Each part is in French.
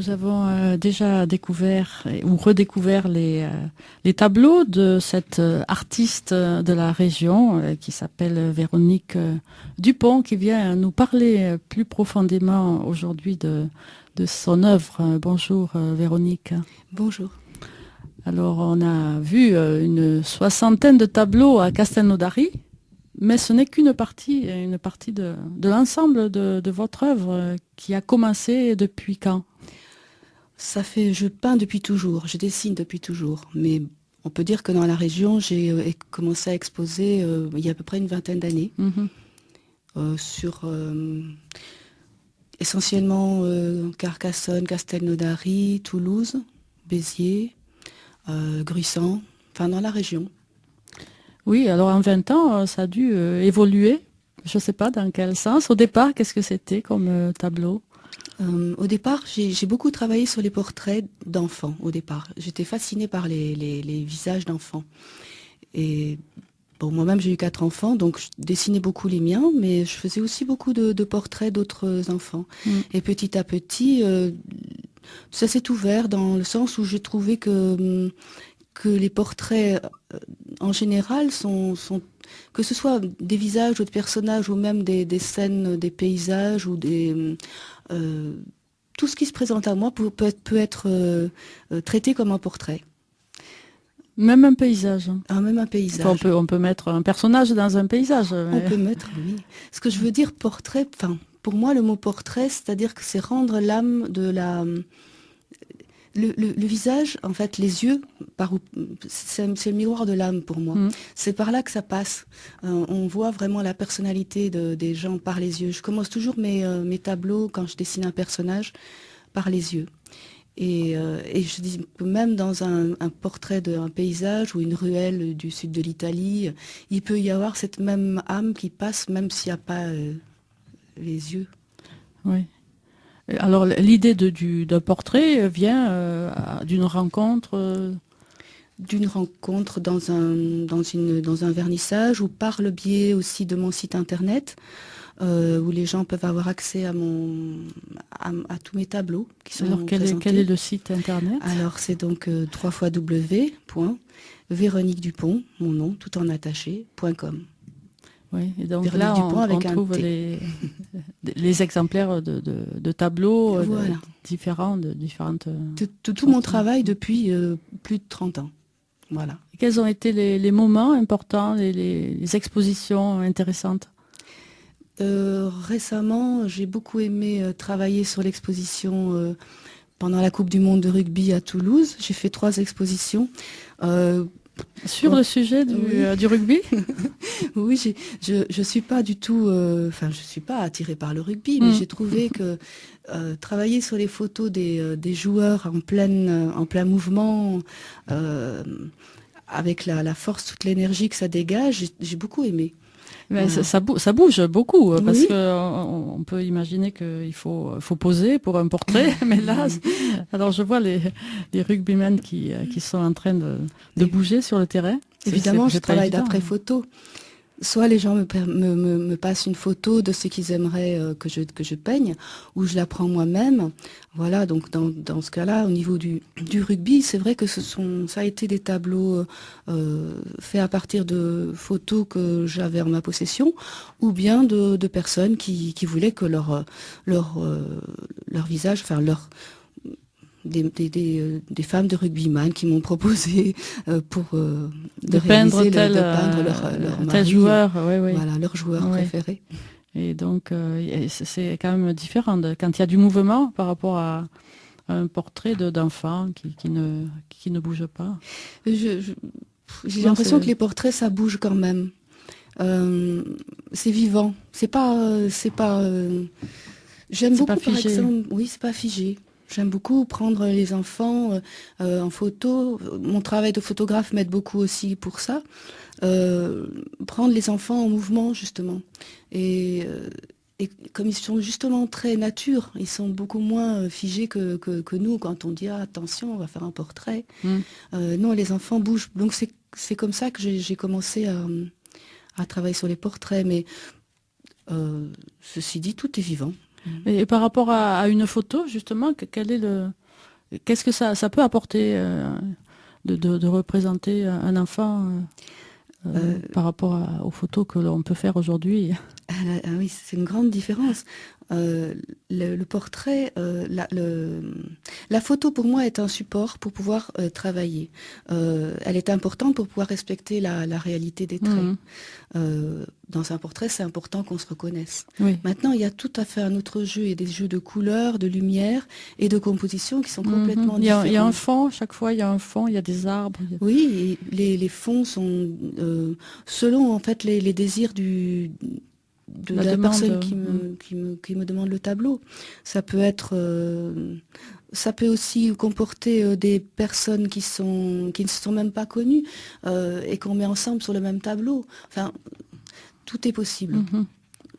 Nous avons déjà découvert ou redécouvert les tableaux de cette artiste de la région qui s'appelle Véronique Dupont, qui vient nous parler plus profondément aujourd'hui de son œuvre. Bonjour Véronique. Bonjour. Alors on a vu une soixantaine de tableaux à Castelnaudary, mais ce n'est qu'une partie, une partie de l'ensemble de votre œuvre qui a commencé depuis quand? Je peins depuis toujours, je dessine depuis toujours, mais on peut dire que dans la région, j'ai commencé à exposer il y a à peu près une vingtaine d'années, sur essentiellement Carcassonne, Castelnaudary, Toulouse, Béziers, Gruissant, enfin dans la région. Oui, alors en 20 ans, ça a dû évoluer. Je ne sais pas dans quel sens. Au départ, qu'est-ce que c'était comme tableau? Au départ, j'ai beaucoup travaillé sur les portraits d'enfants, au départ. J'étais fascinée par les visages d'enfants. Et bon, moi-même, j'ai eu 4 enfants, donc je dessinais beaucoup les miens, mais je faisais aussi beaucoup de portraits d'autres enfants. Et petit à petit, ça s'est ouvert dans le sens où j'ai trouvé que les portraits, en général, que ce soit des visages ou de personnages, ou même des scènes, des paysages, ou tout ce qui se présente à moi peut être traité comme un portrait. Même un paysage. Même un paysage. Enfin, on peut mettre un personnage dans un paysage. On peut mettre, oui. Ce que je veux dire, portrait, enfin, pour moi, le mot portrait, c'est-à-dire que c'est rendre l'âme de la... Le visage, en fait, les yeux, c'est le miroir de l'âme pour moi. C'est par là que ça passe. On voit vraiment la personnalité des gens par les yeux. Je commence toujours mes tableaux, quand je dessine un personnage, par les yeux. Et je dis que même dans un portrait d'un paysage ou une ruelle du sud de l'Italie, il peut y avoir cette même âme qui passe, même s'il n'y a pas les yeux. Oui. Alors l'idée d'un portrait vient d'une rencontre. D'une rencontre dans un vernissage ou par le biais aussi de mon site internet, où les gens peuvent avoir accès à tous mes tableaux qui sont présentés. Quel est le site internet? Alors c'est donc www.véroniquedupont, mon nom, tout en attaché.com. Oui, et donc là, on trouve les exemplaires de tableaux voilà. différents, de différentes... Tout mon travail depuis plus de 30 ans. Voilà. Et quels ont été les moments importants, les expositions intéressantes? Récemment, j'ai beaucoup aimé travailler sur l'exposition pendant la Coupe du Monde de rugby à Toulouse. J'ai fait 3 expositions. Sur le sujet du rugby? Oui, je suis pas du tout, je suis pas attirée par le rugby, mais j'ai trouvé que travailler sur les photos des joueurs en plein mouvement, avec la force, toute l'énergie que ça dégage, j'ai beaucoup aimé. Mais ça bouge beaucoup, parce Oui. qu'on peut imaginer qu'il faut poser pour un portrait, mais là, alors je vois les rugbymen qui sont en train de bouger sur le terrain. Évidemment, je travaille évident. d'après photo. Soit les gens me passent une photo de ce qu'ils aimeraient que je peigne, ou je la prends moi-même. Voilà, donc dans ce cas-là, au niveau du rugby, c'est vrai que ça a été des tableaux faits à partir de photos que j'avais en ma possession, ou bien de personnes qui voulaient que leur visage, enfin des femmes de rugbyman qui m'ont proposé de peindre leur mari, tel joueur, oui. Voilà, leur joueur préféré. Et donc, c'est quand même différent quand il y a du mouvement par rapport à un portrait d'enfant qui ne bouge pas. J'ai l'impression que les portraits, ça bouge quand même. C'est vivant. C'est pas. J'aime beaucoup, par exemple. Oui, c'est pas figé. J'aime beaucoup prendre les enfants en photo. Mon travail de photographe m'aide beaucoup aussi pour ça. Prendre les enfants en mouvement, justement. Et comme ils sont justement très nature, ils sont beaucoup moins figés que nous quand on dit attention, on va faire un portrait. Non, les enfants bougent. Donc c'est comme ça que j'ai commencé à travailler sur les portraits. Mais ceci dit, tout est vivant. Et par rapport à une photo, justement, qu'est-ce que ça peut apporter de représenter un enfant par rapport aux photos que l'on peut faire aujourd'hui? Ah oui, c'est une grande différence. Le portrait, la photo pour moi est un support pour pouvoir travailler. Elle est importante pour pouvoir respecter la réalité des traits. Dans un portrait, c'est important qu'on se reconnaisse. Oui. Maintenant, il y a tout à fait un autre jeu. Il y a des jeux de couleurs, de lumière et de composition qui sont complètement différents. Il y a un fond, chaque fois il y a un fond, il y a des arbres. Oui, et les fonds sont selon en fait les désirs de la personne qui me demande le tableau. Ça peut être, ça peut aussi comporter des personnes qui ne se sont même pas connues et qu'on met ensemble sur le même tableau. Enfin, tout est possible.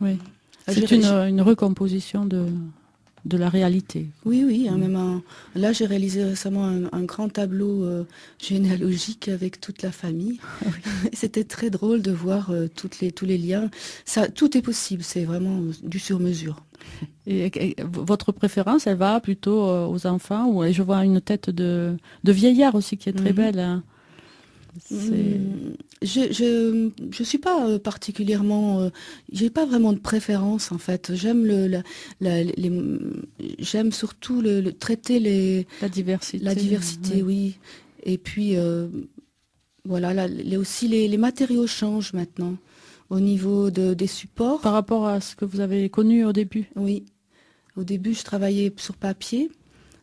Oui. C'est une recomposition de la réalité. Oui, hein, là j'ai réalisé récemment un grand tableau généalogique avec toute la famille. C'était très drôle de voir tous les liens. Tout est possible, c'est vraiment du sur-mesure. Et votre préférence, elle va plutôt aux enfants ou je vois une tête de vieillard aussi qui est très belle. Hein. Je suis pas particulièrement, j'ai pas vraiment de préférence en fait. J'aime j'aime surtout traiter la diversité. La diversité, oui. Et puis voilà, aussi les matériaux changent maintenant au niveau des supports. Par rapport à ce que vous avez connu au début. Oui. Au début, je travaillais sur papier.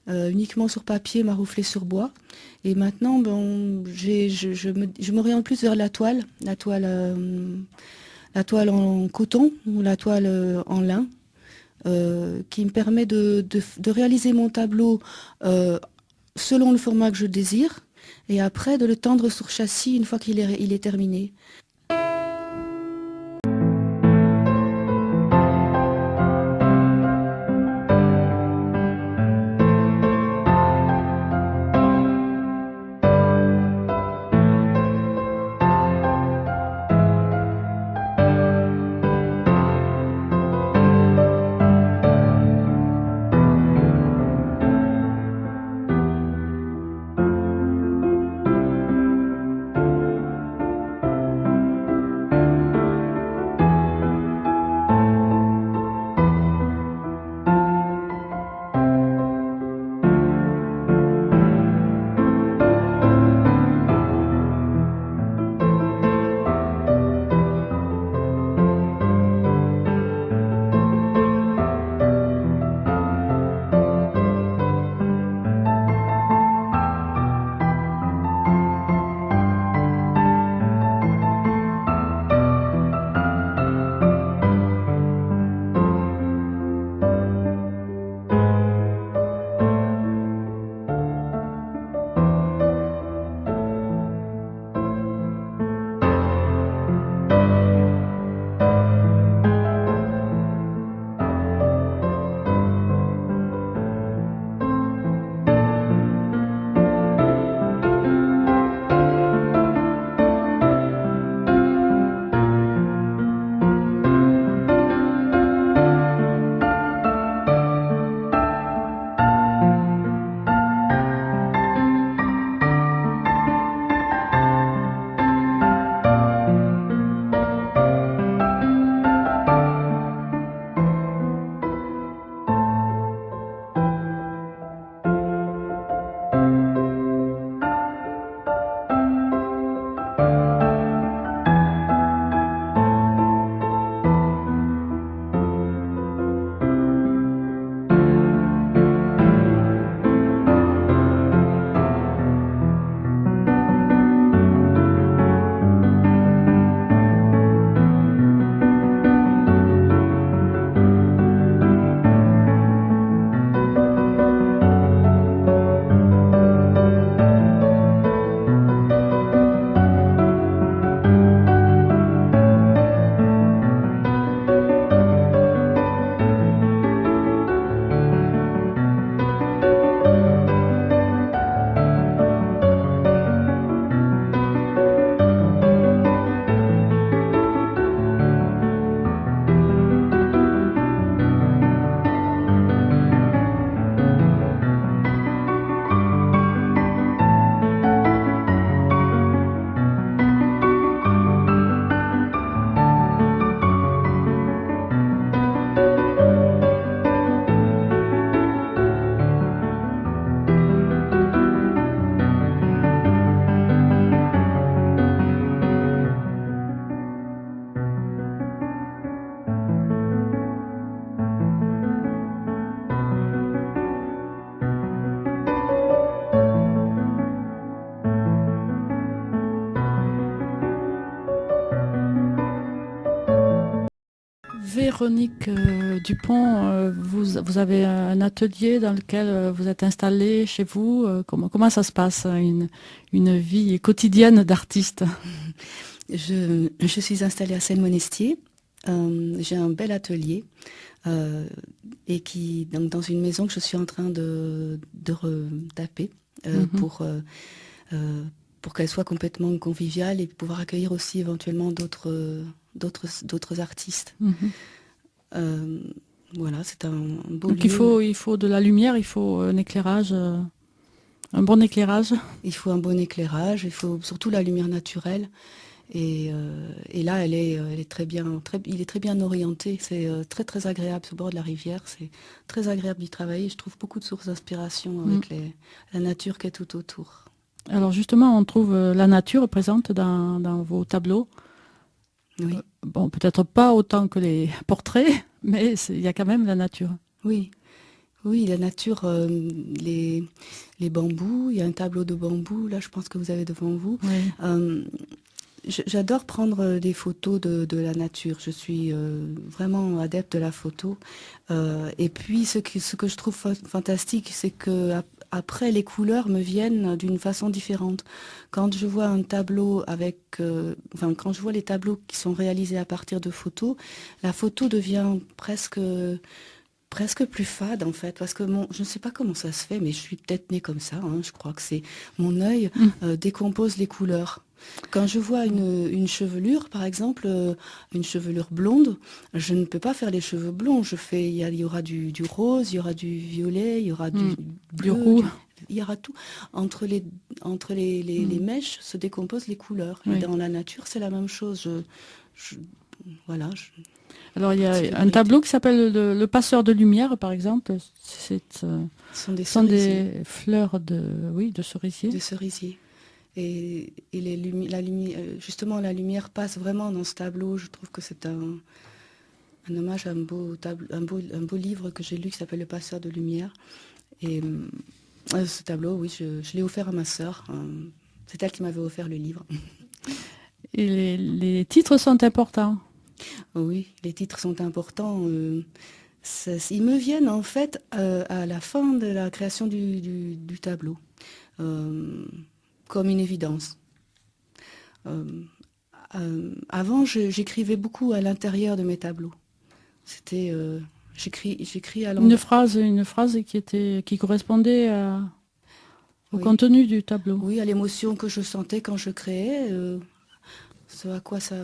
Uniquement sur papier, marouflé sur bois. Et maintenant, je m'oriente plus vers la toile en coton ou la toile en lin, qui me permet de réaliser mon tableau selon le format que je désire, et après de le tendre sur châssis une fois qu'il est terminé. Véronique Dupont, vous avez un atelier dans lequel vous êtes installée chez vous. Comment ça se passe, une vie quotidienne d'artiste? Je suis installée à Seine-Monestier. J'ai un bel atelier et donc, dans une maison que je suis en train de retaper pour qu'elle soit complètement conviviale et pouvoir accueillir aussi éventuellement d'autres artistes. Voilà, c'est un beau Donc lieu. il faut de la lumière, il faut un éclairage, un bon éclairage. Il faut un bon éclairage, il faut surtout la lumière naturelle. Et là, il est très bien orienté. C'est très très agréable au bord de la rivière. C'est très agréable d'y travailler. Je trouve beaucoup de sources d'inspiration avec la nature qui est tout autour. Alors justement, on trouve la nature présente dans vos tableaux. Oui. Bon, peut-être pas autant que les portraits, mais il y a quand même la nature. Oui, oui, la nature, les bambous. Il y a un tableau de bambou. Là, je pense que vous avez devant vous. Oui. J'adore prendre des photos de la nature. Je suis vraiment adepte de la photo. Et puis, ce que je trouve fantastique, c'est que après, les couleurs me viennent d'une façon différente. Quand je vois un tableau quand je vois les tableaux qui sont réalisés à partir de photos, la photo devient presque plus fade en fait, parce que je ne sais pas comment ça se fait, mais je suis peut-être née comme ça, hein. Je crois que c'est mon œil décompose les couleurs. Quand je vois une chevelure, par exemple, une chevelure blonde, je ne peux pas faire les cheveux blonds. Il y aura du rose, il y aura du violet, il y aura du bleu, roux. il y aura tout. Entre les mèches se décomposent les couleurs. Oui. Et dans la nature, c'est la même chose. Voilà. Alors il y a un tableau qui s'appelle le passeur de lumière, par exemple. Ce sont des fleurs de cerisier. De cerisier. Et justement, la lumière passe vraiment dans ce tableau. Je trouve que c'est un hommage à un beau livre que j'ai lu qui s'appelle Le Passeur de lumière. Et ce tableau, oui, je l'ai offert à ma sœur. C'est elle qui m'avait offert le livre. Et les titres sont importants. Oui, les titres sont importants. Ils me viennent en fait à la fin de la création du tableau. Comme une évidence. Avant, j'écrivais beaucoup à l'intérieur de mes tableaux. C'était, j'écris à l'endroit. Une phrase qui correspondait au contenu du tableau. Oui, à l'émotion que je sentais quand je créais. Ce à quoi ça.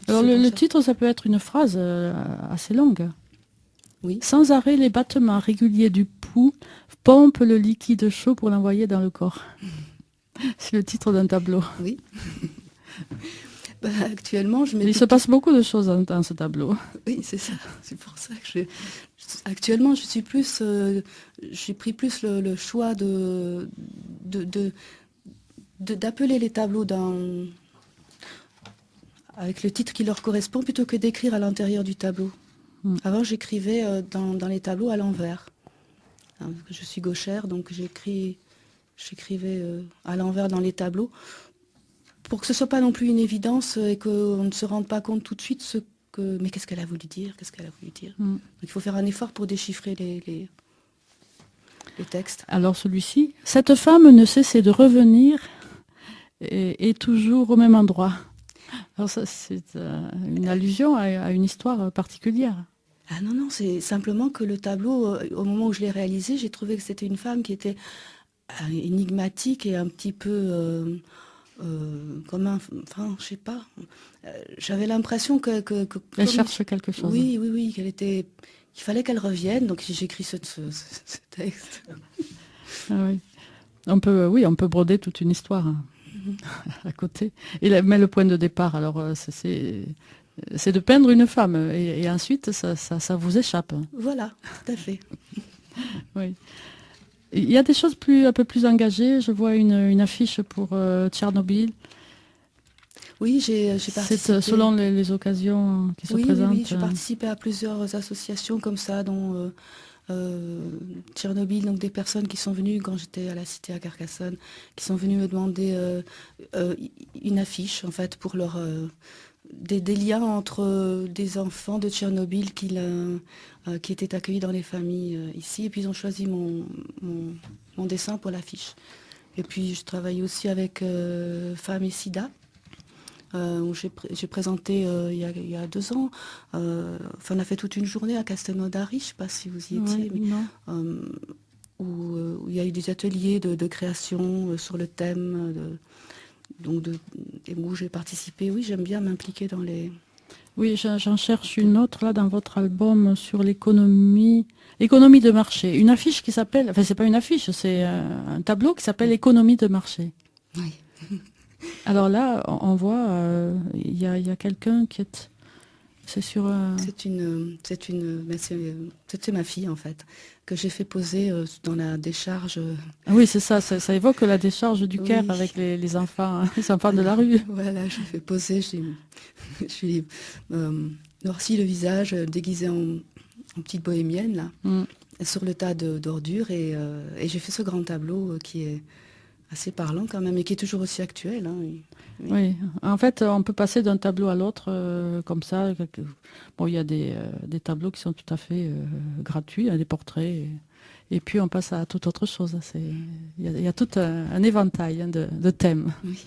Alors le titre, ça peut être une phrase assez longue. Oui. Sans arrêt, les battements réguliers du pouls pompent le liquide chaud pour l'envoyer dans le corps. C'est le titre d'un tableau. Oui. Actuellement, il se passe beaucoup de choses dans ce tableau. Oui, c'est ça. C'est pour ça que actuellement, je suis plus. J'ai pris plus le choix d'appeler les tableaux avec le titre qui leur correspond plutôt que d'écrire à l'intérieur du tableau. Avant, j'écrivais dans les tableaux à l'envers. Je suis gauchère, donc j'écrivais à l'envers dans les tableaux pour que ce soit pas non plus une évidence et qu'on ne se rende pas compte tout de suite mais qu'est-ce qu'elle a voulu dire, Donc, il faut faire un effort pour déchiffrer les textes. Alors celui-ci, cette femme ne cessait de revenir et toujours au même endroit. Alors ça, c'est une allusion à une histoire particulière. Ah non, c'est simplement que le tableau, au moment où je l'ai réalisé, j'ai trouvé que c'était une femme qui était énigmatique et un petit peu je sais pas. J'avais l'impression que elle cherche quelque chose. Oui, qu'il fallait qu'elle revienne. Donc j'ai écrit ce texte. Ah oui. On peut broder toute une histoire à côté. Mais le point de départ, alors c'est de peindre une femme et ensuite ça vous échappe. Voilà, tout à fait. Oui. Il y a des choses un peu plus engagées. Je vois une affiche pour Tchernobyl. Oui, j'ai participé. C'est selon les occasions qui se présentent. Oui, j'ai participé à plusieurs associations comme ça, dont Tchernobyl, donc des personnes qui sont venues quand j'étais à la cité à Carcassonne, qui sont venues me demander une affiche en fait pour des liens entre des enfants de Tchernobyl qui étaient accueillis dans les familles ici. Et puis ils ont choisi mon dessin pour l'affiche. Et puis je travaille aussi avec Femmes et Sida, où j'ai présenté il y a 2 ans. Enfin, on a fait toute une journée à Castelnaudary, je ne sais pas si vous y étiez, Ouais, non. Où il y a eu des ateliers de création sur le thème, et où j'ai participé. Oui, j'aime bien m'impliquer dans les... Oui, j'en cherche une autre là dans votre album sur l'économie de marché. Une affiche qui s'appelle, enfin c'est pas une affiche, c'est un tableau qui s'appelle Économie de marché. Oui. Alors là, on voit, il y a quelqu'un qui est, c'est sur. C'était ma fille en fait, que j'ai fait poser dans la décharge. Ah oui, c'est ça, ça évoque la décharge du Caire Oui. avec les enfants, les enfants de la rue. Voilà, j'ai fait poser, je lui ai noirci le visage, déguisé en petite bohémienne là, Mm. sur le tas d'ordures et j'ai fait ce grand tableau qui est assez parlant quand même et qui est toujours aussi actuel. Hein. Oui. Oui, en fait, on peut passer d'un tableau à l'autre comme ça. Bon, il y a des tableaux qui sont tout à fait gratuits, hein, des portraits, et puis on passe à toute autre chose. Il y a tout un éventail hein, de thèmes. Oui.